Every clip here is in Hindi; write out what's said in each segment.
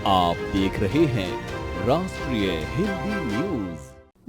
आप देख रहे हैं राष्ट्रीय हिंदी न्यूज।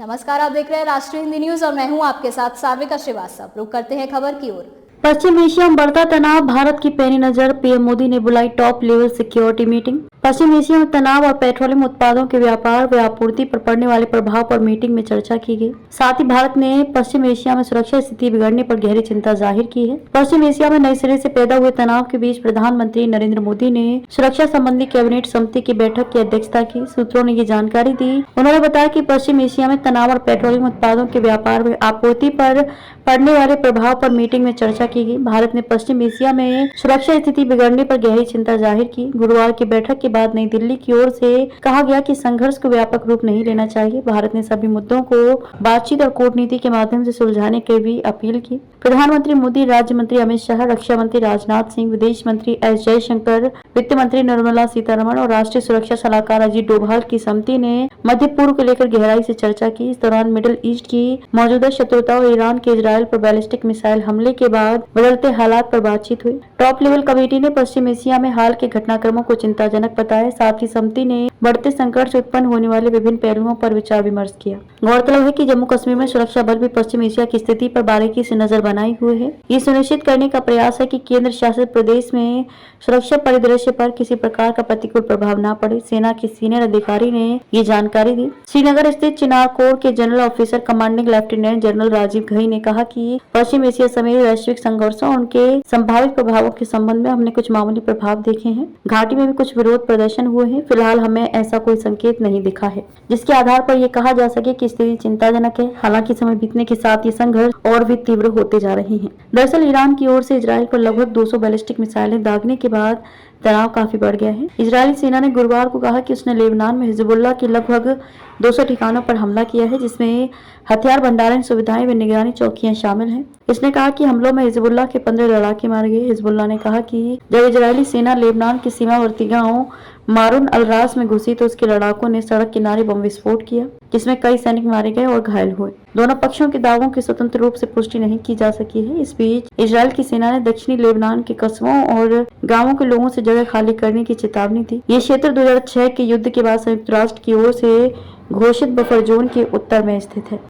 नमस्कार, आप देख रहे हैं राष्ट्रीय हिंदी न्यूज और मैं हूं आपके साथ साविका श्रीवास्तव। रुक करते हैं खबर की ओर। पश्चिम एशिया में बढ़ता तनाव, भारत की पैनी नजर, पीएम मोदी ने बुलाई टॉप लेवल सिक्योरिटी मीटिंग। पश्चिम एशिया में तनाव और पेट्रोलियम उत्पादों के व्यापार व आपूर्ति पर पड़ने वाले प्रभाव पर मीटिंग में चर्चा की गई। साथ ही भारत ने पश्चिम एशिया में सुरक्षा स्थिति बिगड़ने पर गहरी चिंता जाहिर की है। पश्चिम एशिया में नए सिरे से पैदा हुए तनाव के बीच प्रधानमंत्री नरेंद्र मोदी ने सुरक्षा संबंधी कैबिनेट समिति की बैठक की अध्यक्षता की। सूत्रों ने ये जानकारी दी। उन्होंने बताया कि पश्चिम एशिया में तनाव और पेट्रोलियम उत्पादों के व्यापार व आपूर्ति पर पड़ने वाले प्रभाव पर मीटिंग में चर्चा की गई। भारत ने पश्चिम एशिया में सुरक्षा स्थिति बिगड़ने पर गहरी चिंता जाहिर की। गुरुवार की बैठक के बाद नई दिल्ली की ओर से कहा गया कि संघर्ष को व्यापक रूप नहीं लेना चाहिए। भारत ने सभी मुद्दों को बातचीत और कूटनीति के माध्यम से सुलझाने की भी अपील की। प्रधानमंत्री मोदी, राज्य मंत्री अमित शाह, रक्षा मंत्री राजनाथ सिंह, विदेश मंत्री एस जयशंकर, वित्त मंत्री निर्मला सीतारमण और राष्ट्रीय सुरक्षा सलाहकार अजीत डोभाल की समिति ने मध्य पूर्व को लेकर गहराई से चर्चा की। इस दौरान मिडिल ईस्ट की मौजूदा शत्रुता और ईरान के इजरायल पर बैलिस्टिक मिसाइल हमले के बाद बदलते हालात पर बातचीत हुई। टॉप लेवल कमेटी ने पश्चिम एशिया में हाल के घटनाक्रमों को चिंताजनक बताया। साथ ही समिति ने बढ़ते संकट से उत्पन्न होने वाले विभिन्न पहलुओं पर विचार विमर्श किया। गौरतलब है कि जम्मू कश्मीर में सुरक्षा बल भी पश्चिम एशिया की स्थिति पर बारीकी से नजर बनाए हुए है। ये सुनिश्चित करने का प्रयास है कि केंद्र शासित प्रदेश में सुरक्षा परिदृश्य पर किसी प्रकार का प्रतिकूल प्रभाव न पड़े। सेना के सीनियर अधिकारी ने ये जानकारी दी। श्रीनगर स्थित चिनार कोर के general officer commanding lieutenant general Rajiv Ghai ने कहा कि पश्चिम एशिया समेत वैश्विक संघर्षों और उनके संभावित प्रभावों के संबंध में हमने कुछ मामूली प्रभाव देखे हैं। घाटी में भी कुछ विरोध प्रदर्शन हुए हैं। फिलहाल हमें ऐसा कोई संकेत नहीं दिखा है जिसके आधार पर यह कहा जा सके कि स्थिति चिंताजनक है। हालांकि समय बीतने के साथ ये संघर्ष और भी तीव्र होते जा रहे हैं। दरअसल ईरान की ओर से इजरायल पर लगभग 200 बैलिस्टिक मिसाइलें दागने के बाद तनाव काफी बढ़ गया है। इजरायली सेना ने गुरुवार को कहा कि उसने लेबनान में हिजबुल्लाह की लगभग 200 ठिकानों पर हमला किया है, जिसमें हथियार भंडारण सुविधाएं व निगरानी चौकियां शामिल हैं। इसने कहा कि हमलों में हिजबुल्लाह के 15 लड़ाके मारे गए। हिजबुल्लाह ने कहा कि जब इजरायली सेना लेबनान के सीमावर्ती गांव मारून अल रास में घुसी तो उसके लड़ाकों ने सड़क किनारे बम विस्फोट किया, जिसमें कई सैनिक मारे गए और घायल हुए। दोनों पक्षों के दावों की स्वतंत्र रूप से पुष्टि नहीं की जा सकी है। इस बीच इजरायल की सेना ने दक्षिणी लेबनान के कस्बों और गांवों के लोगों से जगह खाली करने की चेतावनी दी। ये क्षेत्र 2006 के युद्ध के बाद संयुक्त राष्ट्र की ओर से घोषित बफर जोन के उत्तर में स्थित है।